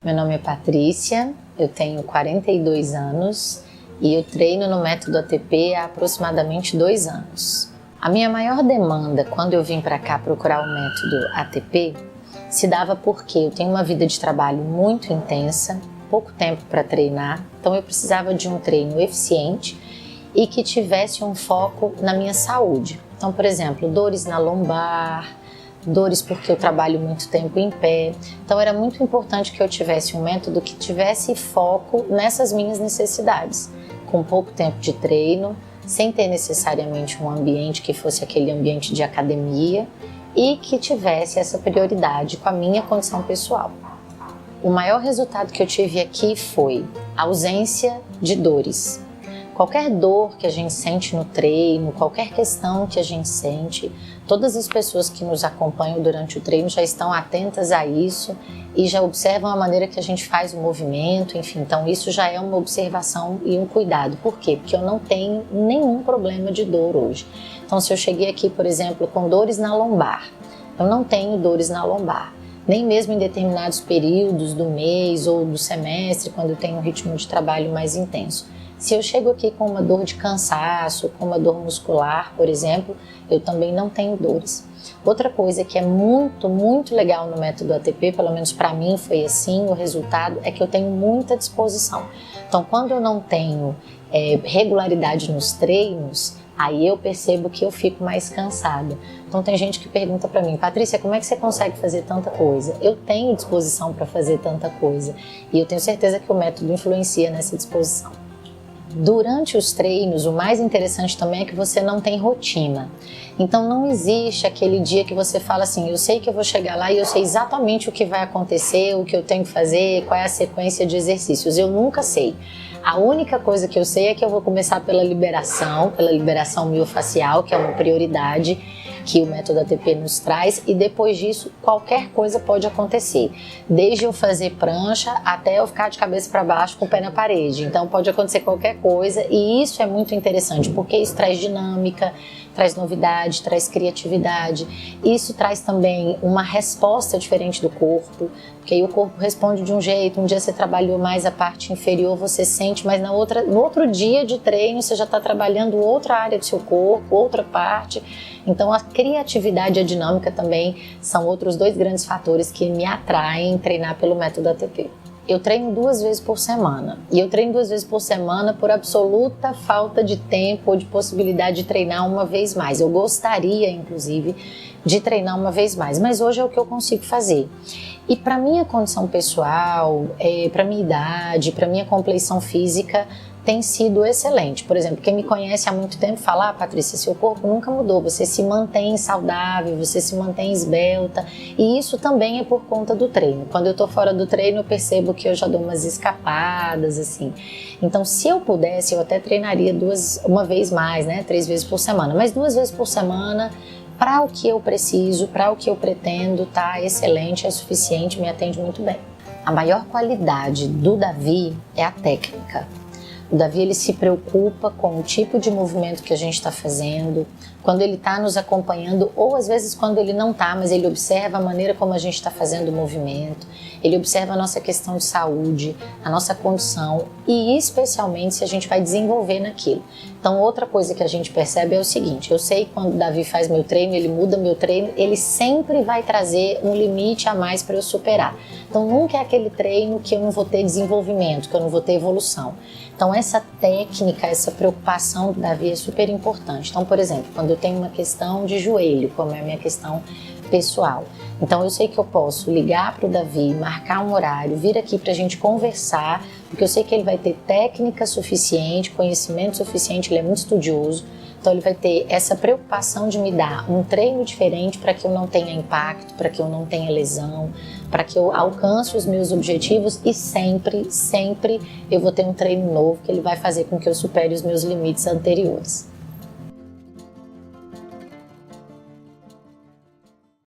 Meu nome é Patrícia, eu tenho 42 anos e eu treino no método ATP há aproximadamente 2 anos. A minha maior demanda quando eu vim para cá procurar o método ATP se dava porque eu tenho uma vida de trabalho muito intensa, pouco tempo para treinar, então eu precisava de um treino eficiente e que tivesse um foco na minha saúde. Então, por exemplo, dores na lombar, dores porque eu trabalho muito tempo em pé. Então era muito importante que eu tivesse um método que tivesse foco nessas minhas necessidades, com pouco tempo de treino, sem ter necessariamente um ambiente que fosse aquele ambiente de academia e que tivesse essa prioridade com a minha condição pessoal. O maior resultado que eu tive aqui foi a ausência de dores. Qualquer dor que a gente sente no treino, qualquer questão que a gente sente, todas as pessoas que nos acompanham durante o treino já estão atentas a isso e já observam a maneira que a gente faz o movimento, enfim, então isso já é uma observação e um cuidado. Por quê? Porque eu não tenho nenhum problema de dor hoje. Então, se eu cheguei aqui, por exemplo, com dores na lombar, eu não tenho dores na lombar. Nem mesmo em determinados períodos do mês ou do semestre, quando eu tenho um ritmo de trabalho mais intenso. Se eu chego aqui com uma dor de cansaço, com uma dor muscular, por exemplo, eu também não tenho dores. Outra coisa que é muito, muito legal no método ATP, pelo menos para mim foi assim, o resultado é que eu tenho muita disposição. Então, quando eu não tenho regularidade nos treinos, aí eu percebo que eu fico mais cansada. Então tem gente que pergunta para mim, Patrícia, como é que você consegue fazer tanta coisa? Eu tenho disposição para fazer tanta coisa e eu tenho certeza que o método influencia nessa disposição. Durante os treinos, o mais interessante também é que você não tem rotina. Então não existe aquele dia que você fala assim, eu sei que eu vou chegar lá e eu sei exatamente o que vai acontecer, o que eu tenho que fazer, qual é a sequência de exercícios. Eu nunca sei. A única coisa que eu sei é que eu vou começar pela liberação miofascial, que é uma prioridade que o método ATP nos traz, e depois disso qualquer coisa pode acontecer, desde eu fazer prancha até eu ficar de cabeça para baixo com o pé na parede. Então pode acontecer qualquer coisa e isso é muito interessante porque isso traz dinâmica, traz novidade, traz criatividade. Isso traz também uma resposta diferente do corpo, porque aí o corpo responde de um jeito, um dia você trabalhou mais a parte inferior, você sente, mas no outro dia de treino você já está trabalhando outra área do seu corpo, outra parte. Então a criatividade e a dinâmica também são outros 2 grandes fatores que me atraem em treinar pelo método ATP. Eu treino 2 vezes por semana e eu treino 2 vezes por semana por absoluta falta de tempo ou de possibilidade de treinar uma vez mais. Eu gostaria, inclusive, de treinar uma vez mais, mas hoje é o que eu consigo fazer. E para minha condição pessoal, para minha idade, para minha compleição física, tem sido excelente. Por exemplo, quem me conhece há muito tempo fala, Patrícia, seu corpo nunca mudou, você se mantém saudável, você se mantém esbelta, e isso também é por conta do treino. Quando eu tô fora do treino, eu percebo que eu já dou umas escapadas, assim. Então, se eu pudesse, eu até treinaria uma vez mais, né, 3 vezes por semana, mas 2 vezes por semana, para o que eu preciso, para o que eu pretendo, tá excelente, é suficiente, me atende muito bem. A maior qualidade do Davi é a técnica. O Davi, ele se preocupa com o tipo de movimento que a gente está fazendo, quando ele está nos acompanhando, ou às vezes quando ele não está, mas ele observa a maneira como a gente está fazendo o movimento, ele observa a nossa questão de saúde, a nossa condição e especialmente se a gente vai desenvolver naquilo. Então outra coisa que a gente percebe é o seguinte, eu sei que quando o Davi faz meu treino, ele muda meu treino, ele sempre vai trazer um limite a mais para eu superar. Então nunca é aquele treino que eu não vou ter desenvolvimento, que eu não vou ter evolução. Então essa técnica, essa preocupação do Davi é super importante. Então, por exemplo, quando eu tenho uma questão de joelho, como é a minha questão pessoal, então eu sei que eu posso ligar para o Davi, marcar um horário, vir aqui para a gente conversar, porque eu sei que ele vai ter técnica suficiente, conhecimento suficiente, ele é muito estudioso, então ele vai ter essa preocupação de me dar um treino diferente para que eu não tenha impacto, para que eu não tenha lesão, para que eu alcance os meus objetivos e sempre eu vou ter um treino novo que ele vai fazer com que eu supere os meus limites anteriores.